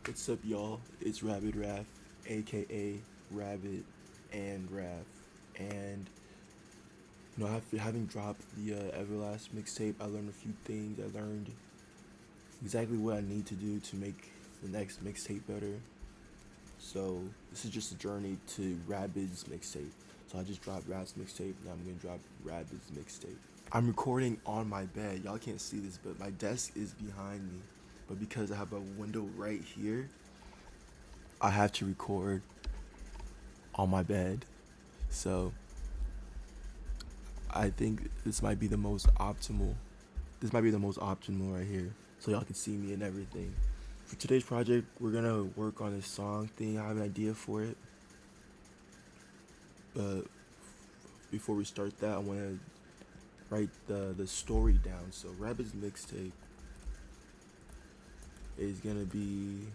What's up, y'all? It's Rabid Raf, aka Rabbit and Raf, and after having dropped the Everlast mixtape, I learned a few things. I learned exactly what I need to do to make the next mixtape better. So this is just a journey to Rabid's mixtape. So I just dropped Rabid's mixtape. Now I'm gonna drop Rabid's mixtape. I'm recording on my bed. Y'all can't see this, but my desk is behind me. But because I have a window right here, I have to record on my bed. So I think this might be the most optimal. This might be the most optimal right here. So y'all can see me and everything. For today's project, we're gonna work on this song thing. I have an idea for it. But before we start that, I wanna write the story down. So Rabid's mixtape is gonna be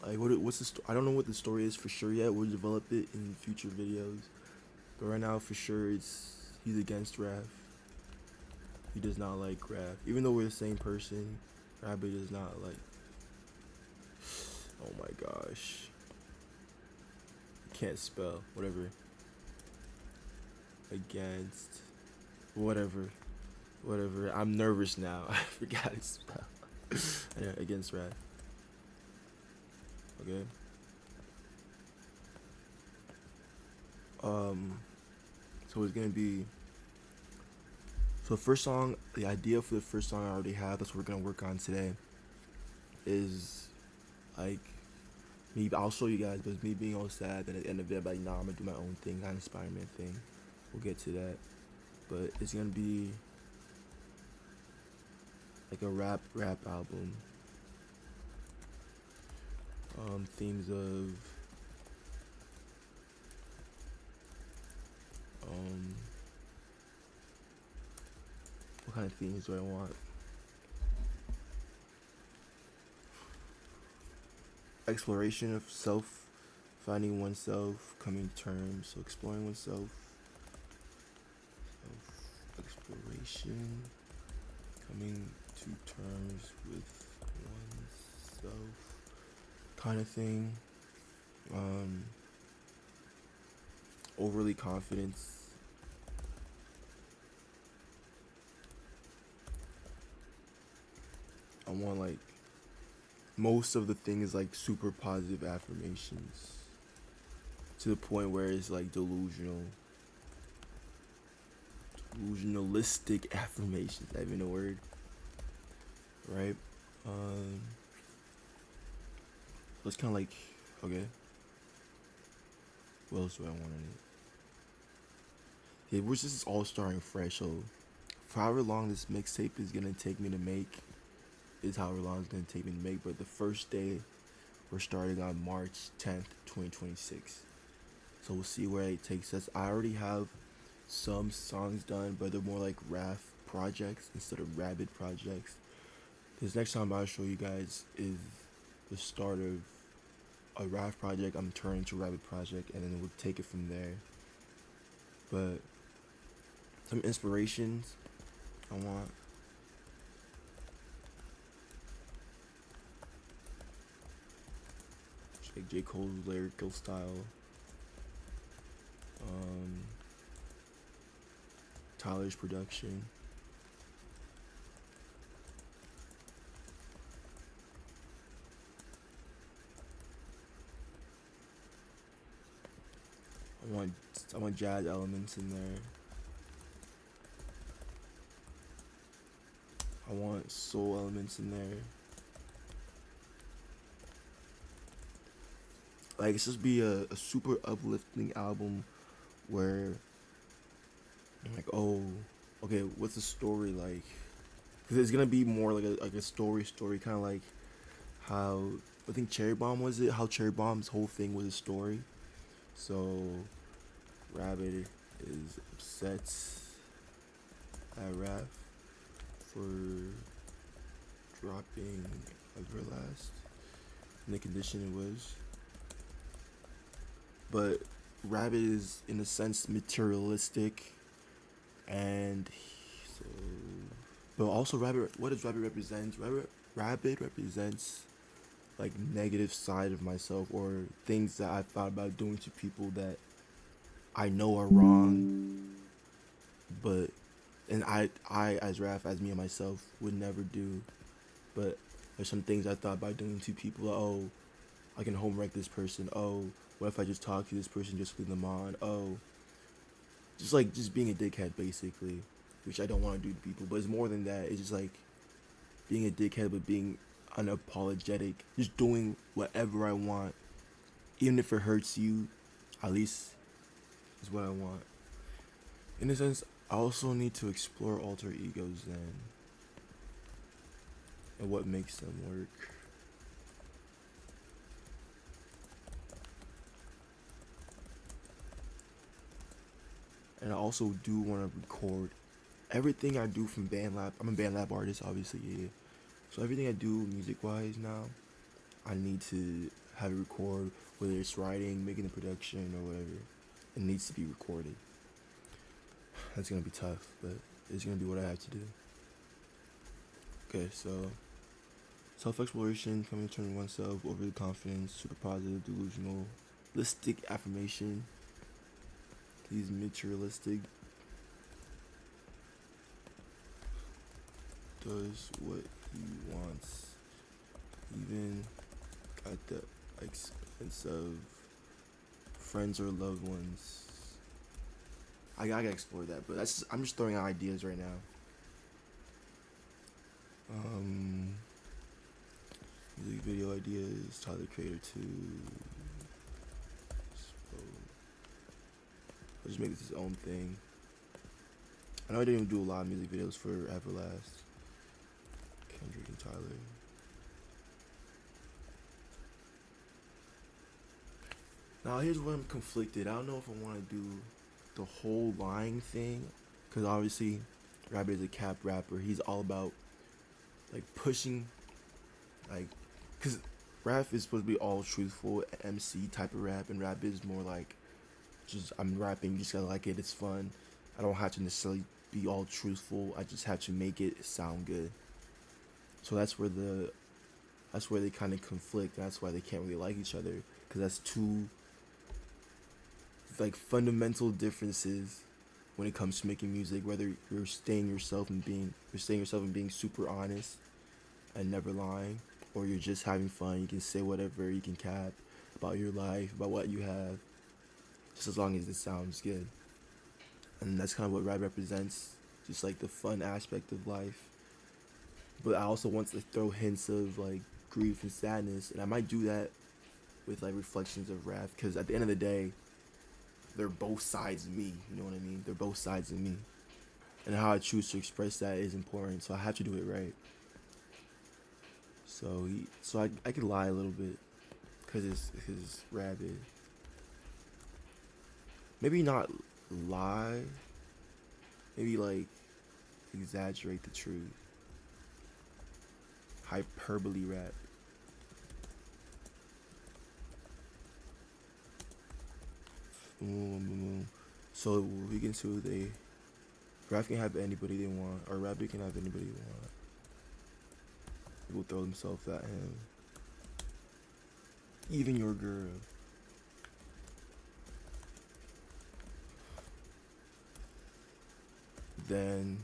like what's I don't know what the story is for sure yet. We'll develop it in future videos. But right now, for sure, he's against Raph. He does not like Raph. Even though we're the same person, Rabbit does not like. Oh my gosh. Can't spell. Whatever. Against. Whatever. Whatever. I'm nervous now. I forgot to spell. Yeah, against Raph. Okay. Um. So it's gonna be. So the first song, the idea for the first song I already have. That's what we're gonna work on today. Is like me. I'll show you guys, but it's me being all sad. Then at the end of it, I'm like, nah, I'm gonna do my own thing, kind of Spider-Man thing. We'll get to that, but it's gonna be like a rap album. Themes of um, what kind of themes do I want? Exploration of self, finding oneself, coming to terms. So exploring oneself, self exploration, coming to terms with oneself, kind of thing. Um, overly confidence. I want like most of the thing is like super positive affirmations to the point where it's like delusionalistic affirmations. Is that even a word? Right? Um, so it's kind of like, okay, what else do I want in it? Yeah, we're just all starting fresh. So for however long this mixtape is gonna take me to make, is however long it's gonna take me to make. But the first day, we're starting on March 10th, 2026. So we'll see where it takes us. I already have some songs done, but they're more like RAF projects instead of Rabid projects. This next time I'll show you guys is the start of a RAF project. I'm turning to Rabid project, and then we'll take it from there. But some inspirations I want. Like J. Cole's lyrical style. Um, Tyler's production. I want I want jazz elements in there. I want soul elements in there. Like it's just be a super uplifting album where I'm like, oh, okay, what's the story like? Because it's gonna be more like a story, kind of like how I think Cherry Bomb was it? How Cherry Bomb's whole thing was a story. So Rabbit is upset at Raph for dropping Everlast in the condition it was. But Rabbit is in a sense materialistic, and so, but also Rabbit. What does Rabbit represent? Rabid represents like negative side of myself or things that I thought about doing to people that I know are wrong, but and I as Raf, as me and myself would never do. But there's some things I thought about doing to people. Oh, I can home wreck this person. Oh, what if I just talk to this person, just leave them on? Oh, just like just being a dickhead basically, which I don't want to do to people. But it's more than that. It's just like being a dickhead, but being unapologetic, just doing whatever I want, even if it hurts you. At least is what I want. In a sense, I also need to explore alter egos then, and what makes them work. And I also do want to record everything I do from BandLab. I'm a BandLab artist, obviously, yeah. So everything I do music-wise now, I need to have it record, whether it's writing, making the production, or whatever. It needs to be recorded. That's gonna be tough, but it's gonna be what I have to do. Okay, so self-exploration, coming to turn oneself, overly confident, super positive, delusional, listic affirmation. He's materialistic, does what he wants, even at the expense of friends or loved ones. I gotta explore that, but I'm just throwing out ideas right now. Um, Music video ideas, Tyler Creator 2. So, I'll just make this his own thing. I know I didn't even do a lot of music videos for Everlast, Kendrick and Tyler. Now here's where I'm conflicted. I don't know if I want to do the whole lying thing, because obviously Rabid is a cap rapper. He's all about like pushing, like, because rap is supposed to be all truthful MC type of rap, and rap is more like just I'm rapping, you just gotta like it, it's fun. I don't have to necessarily be all truthful. I just have to make it sound good. So that's where they kind of conflict. That's why they can't really like each other, because that's two like fundamental differences when it comes to making music. Whether you're staying yourself and being super honest and never lying, or you're just having fun. You can say whatever, you can cap about your life, about what you have, just as long as it sounds good. And that's kind of what rap represents, just like the fun aspect of life. But I also want to throw hints of like grief and sadness, and I might do that with like reflections of rap, because at the end of the day, they're both sides of me. You know what I mean? They're both sides of me, and how I choose to express that is important. So I have to do it right. So I could lie a little bit, cause it's Rabid. Maybe not lie. Maybe like exaggerate the truth. Hyperbole rap. So we can see they rap can have anybody they want, or Rabid can have anybody they want. People throw themselves at him. Even your girl. Then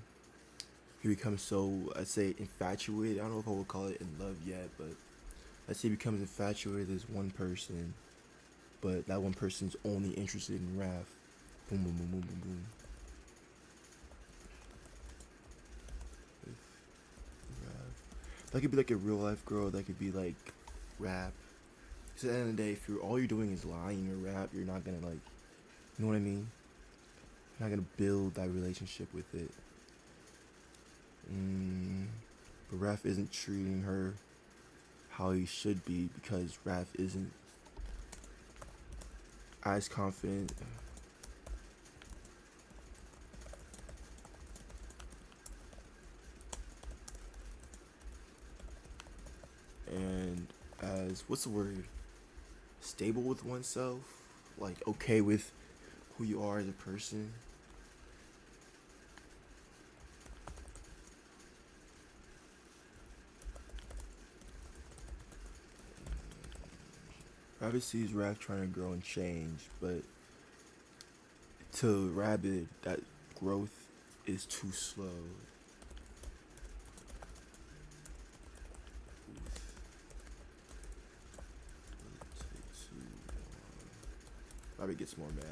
he becomes so, I'd say, infatuated. I don't know if I would call it in love yet, but I'd say he becomes infatuated with this one person, but that one person's only interested in Raph. Boom, boom, boom, boom, boom, boom. Raph. That could be like a real life girl. That could be like rap. Because at the end of the day, if all you're doing is lying or rap, you're not gonna like, you know what I mean? You're not gonna build that relationship with it. But Raph isn't treating her how he should be, because Raph isn't as confident. And as, what's the word? Stable with oneself? Like, okay with who you are as a person. Rabid sees Raph trying to grow and change, but to Rabid, that growth is too slow. Rabid gets more mad.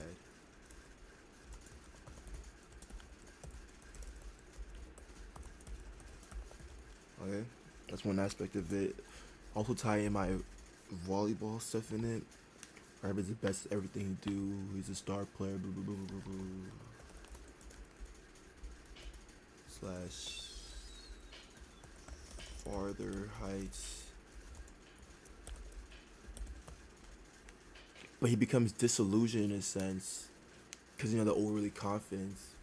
Okay, that's one aspect of it. Also tie in my volleyball stuff in it. Rabid's the best at everything he do. He's a star player. Blah, blah, blah, blah, blah. Slash farther heights. But he becomes disillusioned in a sense, because you know the overly confidence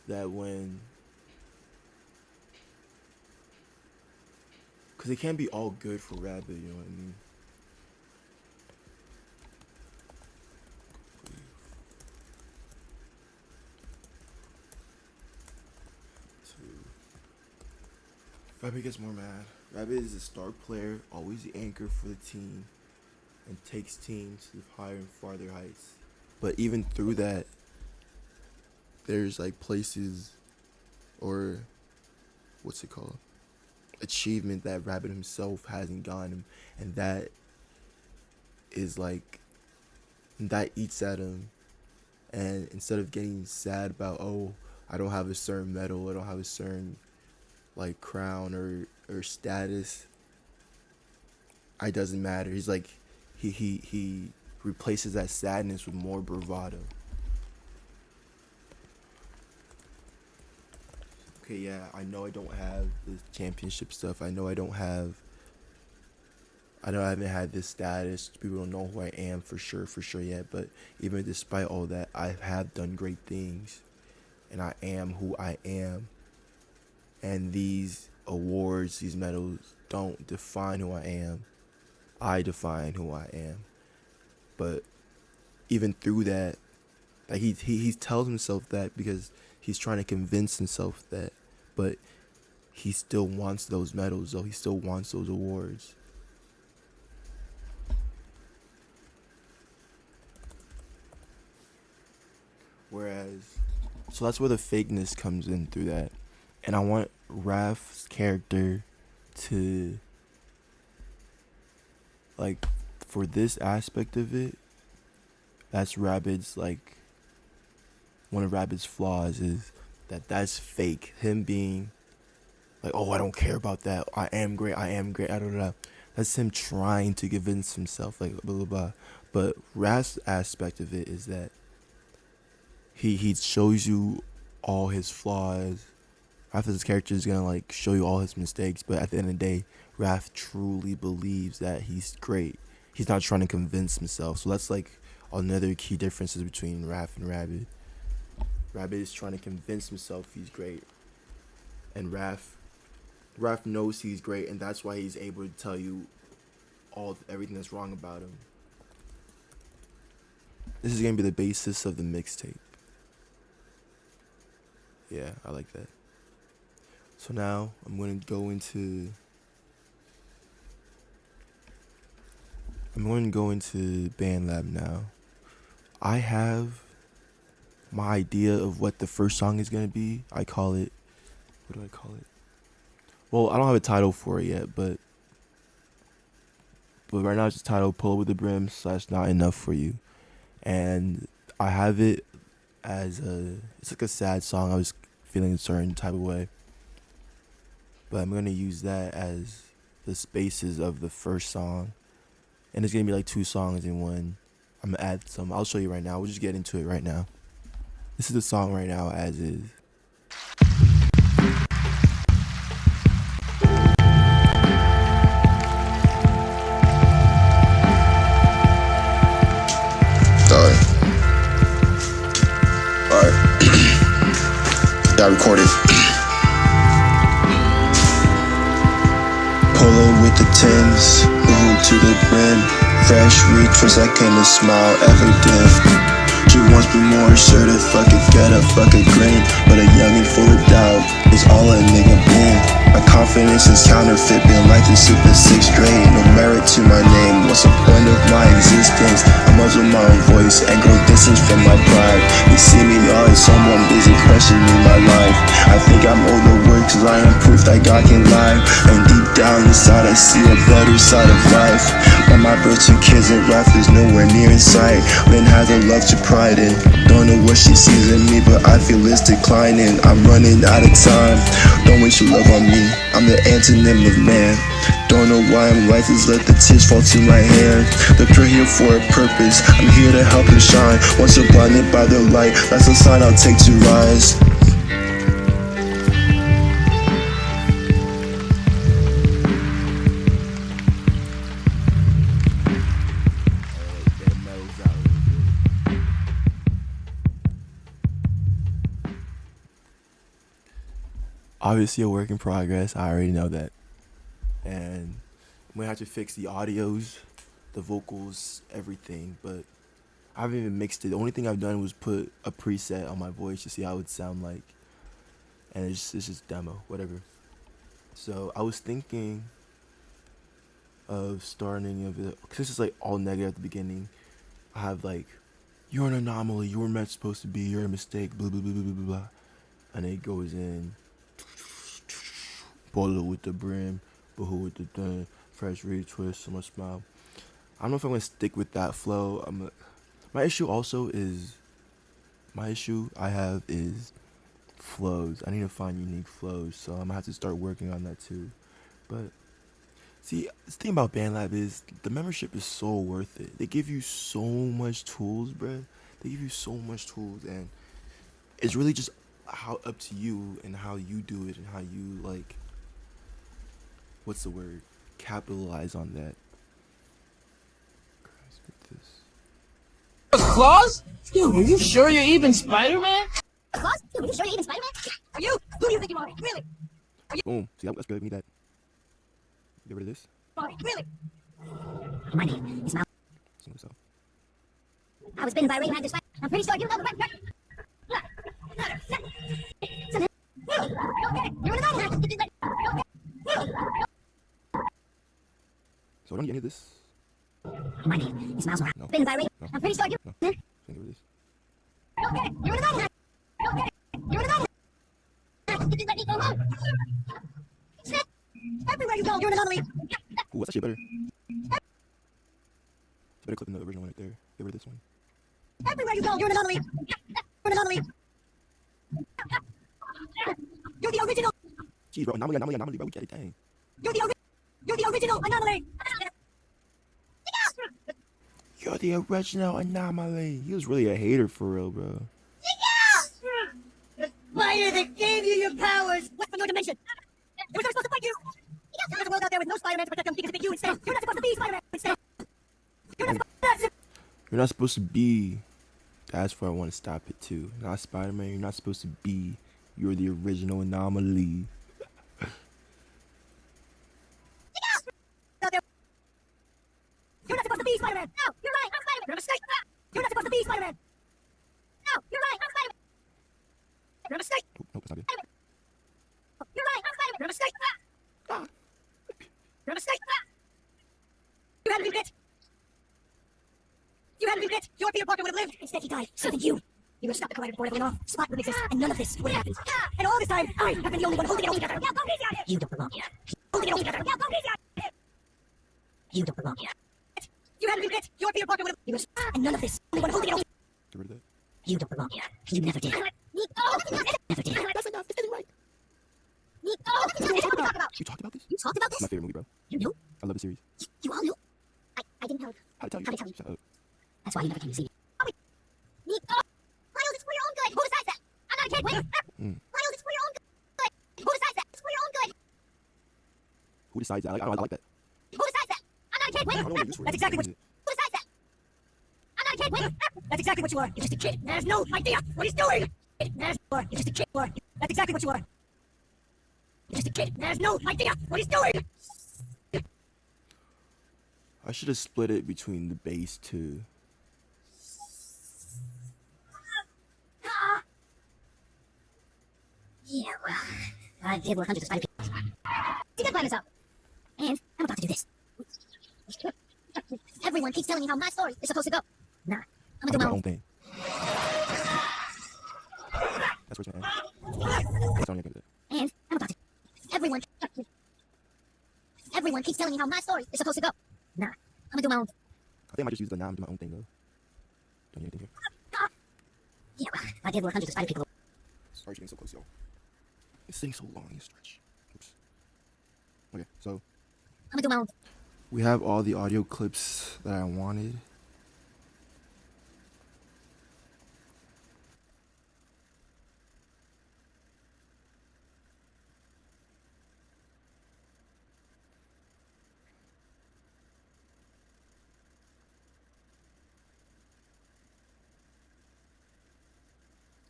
that when, because it can't be all good for Rabid, you know what I mean? Rabid gets more mad. Rabid is a star player, always the anchor for the team, and takes teams to higher and farther heights. But even through that, there's like places, or what's it called? Achievement that Rabid himself hasn't gotten, and that is like, that eats at him. And instead of getting sad about, oh, I don't have a certain medal, I don't have a certain like crown or status, it doesn't matter. He's like, he replaces that sadness with more bravado. Okay, yeah, I know I don't have the championship stuff. I know I haven't had this status. People don't know who I am for sure yet. But even despite all that, I have done great things, and I am who I am. And these awards, these medals, don't define who I am. I define who I am. But even through that, like he tells himself that because he's trying to convince himself that, but he still wants those medals, though. He still wants those awards. Whereas, so that's where the fakeness comes in through that. And I want Raph's character to, like, for this aspect of it, that's Rabid's, like, one of Rabid's flaws is that's fake. Him being like, oh, I don't care about that. I am great. I don't know. That's him trying to convince himself, like, blah, blah, blah. But Raph's aspect of it is that he shows you all his flaws. Raph's character is gonna like show you all his mistakes, but at the end of the day, Raph truly believes that he's great. He's not trying to convince himself. So that's like another key differences between Raph and Rabid. Rabid is trying to convince himself he's great, and Raph knows he's great, and that's why he's able to tell you everything that's wrong about him. This is gonna be the basis of the mixtape. Yeah, I like that. So now I'm going to go into BandLab now. I have my idea of what the first song is going to be. I call it, what do I call it? Well, I don't have a title for it yet, but right now it's just titled Pull Up With The Brim / Not Enough For You. And I have it as it's like a sad song. I was feeling a certain type of way. But I'm going to use that as the spaces of the first song. And it's going to be like 2 songs in one. I'm going to add some. I'll show you right now. We'll just get into it right now. This is the song right now as is. Alright. Got recorded. Polo with the tins, blue to the brim. Fresh retreats, I can't smile ever dim. She wants me more, sure to fuck it, get a fucking grin. But a youngin' full of doubt, is all a nigga been. My confidence is counterfeit, been like this since the 6th grade. No merit to my name, what's the point of my existence? I muzzle my own voice and grow distance from my pride. They see me all as someone busy questioning my life. I think I'm overworked cause I am proof that God can lie. And deep down inside I see a better side of life. When my birth 2 kids and rap is nowhere near in sight. Lynn has a love to pride in. Don't know what she sees in me, but I feel it's declining. I'm running out of time. Don't waste your love on me. I'm the antonym of man. Don't know why I'm lifeless, let the tears fall to my hand. The prayer here for a purpose. I'm here to help and shine. Once you're blinded by the light, that's a sign I'll take to rise. That mellows out a little bit. Obviously a work in progress. I already know that. And I'm gonna have to fix the audios, the vocals, everything. But I haven't even mixed it. The only thing I've done was put a preset on my voice to see how it would sound like. And it's just demo, whatever. So I was thinking of starting a video, because this is like all negative at the beginning. I have like, you're an anomaly, you were meant supposed to be, you're a mistake, blah blah blah blah blah blah. And it goes in, bolo with the brim, boho with the thing, fresh retwist, so much smile. I don't know if I'm gonna stick with that flow. My issue I have is flows. I need to find unique flows, so I'm gonna have to start working on that too. But see, the thing about BandLab is the membership is so worth it. They give you so much tools, bruh. They give you so much tools, and it's really just how up to you and how you do it and how you like. What's the word? Capitalize on that. Christ, with this. Claws? Dude, are you sure you're even Spider-Man? Claws? Dude, are you sure you're even Spider-Man? Are you? Who do you think you are? Really? Boom. See, that's good. We need that. Get rid of this. Really? My name is Mal. Some of this out. I was bitten by a radioactive spider. I'm pretty sure you know the right. You're an anomaly. So I don't get any of this. My name is Miles Morales. No. Bitten by a radioactive. No. I'm pretty sure you. No. Get rid of this. You're an anomaly. You're an anomaly. Did you let me go home? Snap. Everywhere you go, you're an anomaly. Ooh, that's actually better. It's better clip than the original one right there. Get rid of this one. Everywhere you go, you're an anomaly. You're an anomaly. You're the original. Jeez, bro. Anomaly, bro. We get it, dang. You're the original anomaly. You're the original anomaly. He was really a hater for real, bro. The spider that gave you your powers left from your dimension. It was never supposed to fight you. There's a world out there with no Spider-Man to protect them because of you instead. You're not supposed to be Spider-Man instead. You're not supposed to be. That's where I want to stop it too. Not Spider-Man. You're not supposed to be. You're the original anomaly. You're not supposed to be Spider-Man. No, you're right. I'm Spider-Man. You're a mistake. You're not supposed to be Spider-Man. No, you're right. I'm Spider-Man. You're a mistake. Nope, that's not good. You're right. I'm Spider-Man. You're a mistake. You're a mistake. You had to be bit. You had to be bit. Your Peter Parker would have lived. Instead, he died. So did you. You would have stopped the collider before it went off. Spot would exist, and none of this would have happened. And all this time, I have been the only one holding it all together. You don't belong here. Holding it all together. You don't belong here. You had to be bit. Your Peter Parker would have. You would have. And none of this. Only one holding it all. Get rid of that. You don't belong here. You never did. Never did. That's enough. This isn't right. You talked about this? You talked about It's this? my favorite movie, bro. You knew? I love the series. You all knew? I didn't know. How to tell you? How to tell you? Shut up. That's why you never came to see me. Miles, it's for your own good. Who decides that? I'm not a kid. Wait. Miles, it's for your own good. Who decides that? It's for your own good. Who decides that? I like that. Who decides that? I'm not a kid. Wait. I don't know what it is for. That's exactly what you... Who decides that? I'm not a kid. Wait. That's exactly what you are. You're just a kid. There's no idea what he's doing. You're just a kid. That's exactly what you are. You're just a kid. There's no idea what he's doing. I should have split it between the bass too. Yeah, well, I did what hundreds of spider people. You can climb this up. And I'm about to do this. Everyone keeps telling me how my story is supposed to go. Nah, I'm gonna do my own thing. That's what's man. That's only good. And I'm about to. Everyone keeps telling me how my story is supposed to go. Nah, I'm gonna do my own. I think I might just use the now and do my own thing though. Don't need anything here. Yeah, well, I did what hundreds of spider people. Sorry, getting so close, yo. This thing's so long, you stretch. Oops. Okay, so I'm gonna do my own. we have all the audio clips that I wanted.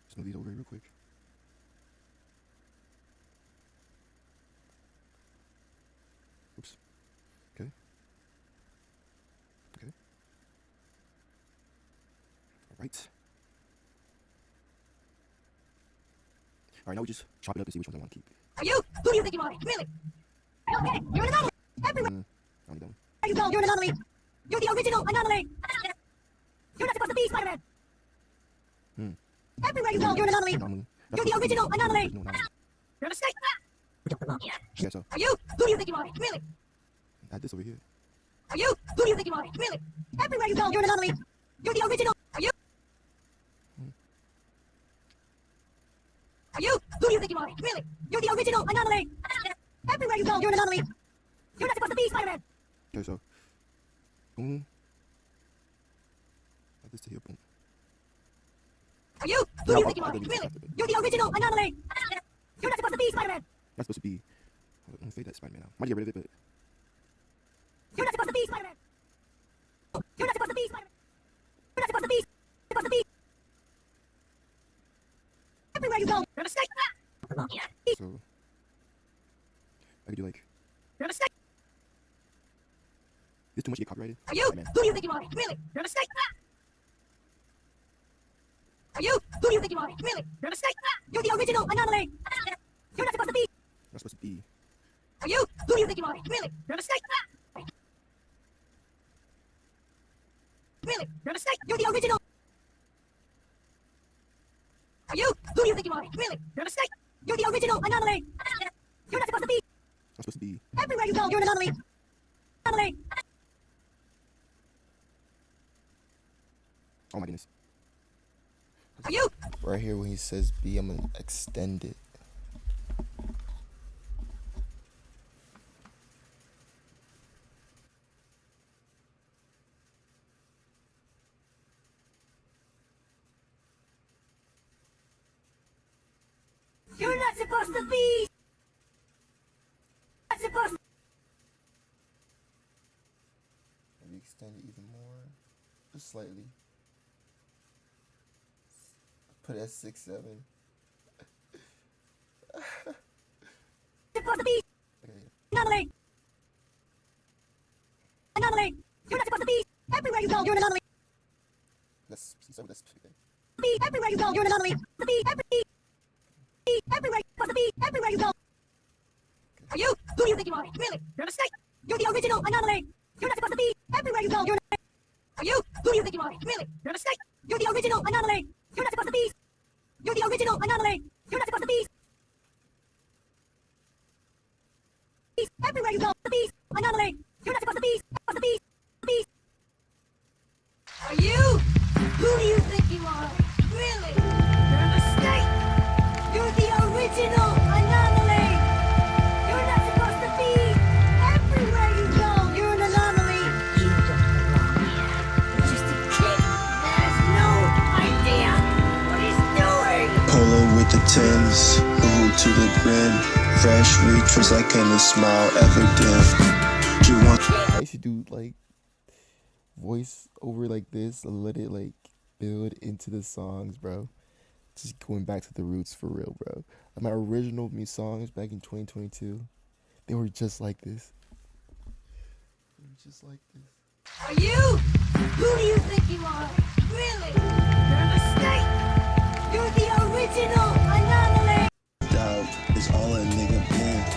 Just move these over here real quick. Oops. Okay. Okay. All right. All right, now we just chop it up and see which ones I want to keep. Are you? Who do you think you are? Really? Okay, you're an anomaly. Everywhere I only done. you go, you're an anomaly. You're the original anomaly. You're not supposed to be Spider-Man. Everywhere you go, you're an anomaly. Anomaly. You're the original anomaly. Original anomaly. You're a mistake. You don't belong here. Okay, so Are you? Who do you think you are? Really? add this over here. Are you? Who do you think you are? Really? Everywhere you go, you're an anomaly. You're the original. Are you? Are you? Who do you think you are? Really? You're the original anomaly. Everywhere you go, you're an anomaly. You're not supposed to be Spider-Man. Okay, so boom. Add this to here, boom. Are you? Who do you think you are? Really? You're the original anomaly. You're not supposed to be Spider-Man. That's supposed to be. I'm gonna fade that Spider-Man now. Might get rid of it, but You're not supposed to be Spider-Man. You're not supposed to be Spider-Man. You're not supposed to be. Supposed to be. Everywhere you go, you're a mistake. Belong here. so I could do like You're a mistake. this too much to get copyrighted. Are you? Spider-Man. Who do you think you are? Really? You're a mistake. Are you? Who do you think you are? Really? You're a mistake. You're the original anomaly. You're not supposed to be. Not supposed to be. Are you? Who do you think you are? Really? You're a mistake. Really? You're a mistake. You're the original. Are you? Who do you think you are? Really? You're a mistake. You're the original anomaly. You're not supposed to be. Not supposed to be. Everywhere you go, you're an anomaly. Anomaly. Oh my goodness. Are you? Right here when he says B, I'm gonna extend it. You're not supposed to be. Not supposed to. Maybe extend it even more. Just slightly. Put it at 6-7. Supposed to be. Okay. Anomaly. Anomaly. You're not supposed to be. Everywhere you go, you're an anomaly. Let's start with this thing. Be everywhere you go, you're an anomaly. To be everywhere. Supposed to be everywhere you go. Are you? Who do you think you are? Really? You're a mistake. You're the original anomaly. You're not supposed to be everywhere you go. You're an. Are you? Who do you think you are? Really? You're a mistake. You're the original anomaly. You're not supposed to be. You're the original anomaly. You're not supposed to be. Everywhere you go, the beast anomaly. You're not supposed to be. Supposed to be. Beast. Are you? Who do you think you are? Really? You're a mistake. You're the original anomaly. You're not supposed to be. Everywhere you go, you're an anomaly. You don't belong here. You're just a kid that has no idea what he's doing. Polo with the tins, the hood to the brim. Fresh reaches like any smile ever did. You want I used to do like voice over like this and let it like build into the songs, bro. Just going back to the roots for real, bro. Like, my original me songs back in 2022, they were just like this. They were just like this. Are you? Who do you think you are? Really? You're a mistake. You're the original anomaly. doubt is all a nigga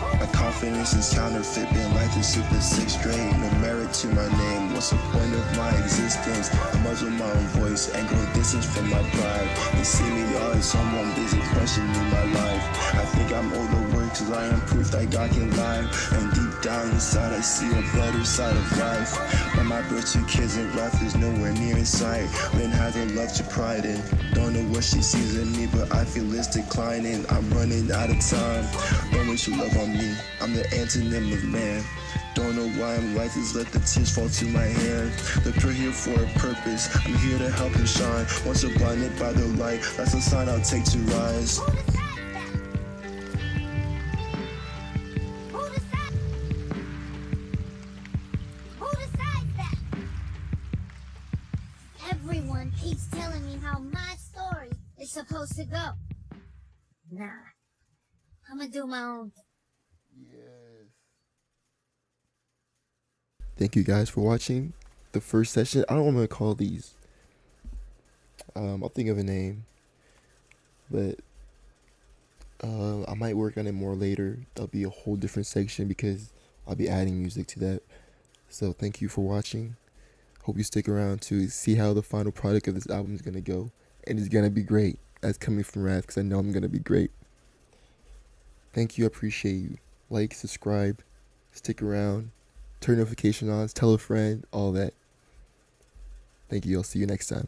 My confidence is counterfeit, been like the super sixth grade. No merit to my name, what's the point of my existence? I muzzle my own voice and grow distance from my pride. They see me all as someone busy questioning my life. I think I'm overworked cause I am proof that God can lie. And deep down inside I see a better side of life. When my birth two kids and life is nowhere near in sight. Lynn has a love to pride in. Don't know what she sees in me, but I feel it's declining. I'm running out of time. Don't waste your love on me, I'm the antonym of man. Don't know why I'm like this, let the tears fall to my hand. They're put here for a purpose, I'm here to help them shine. Once you're blinded by the light, that's a sign I'll take to rise. Everyone keeps telling me how my story is supposed to go. Nah, I'ma do my own thing. Thank you guys for watching the first session. I don't know what I'm gonna call these. I'll think of a name, but I might work on it more later. That'll be a whole different section because I'll be adding music to that. So thank you for watching. Hope you stick around to see how the final product of this album is gonna go, and it's gonna be great. That's coming from Wrath because I know I'm gonna be great. Thank you, I appreciate you. Like, subscribe, stick around, turn notification on, tell a friend, all that. Thank you. I'll see you next time.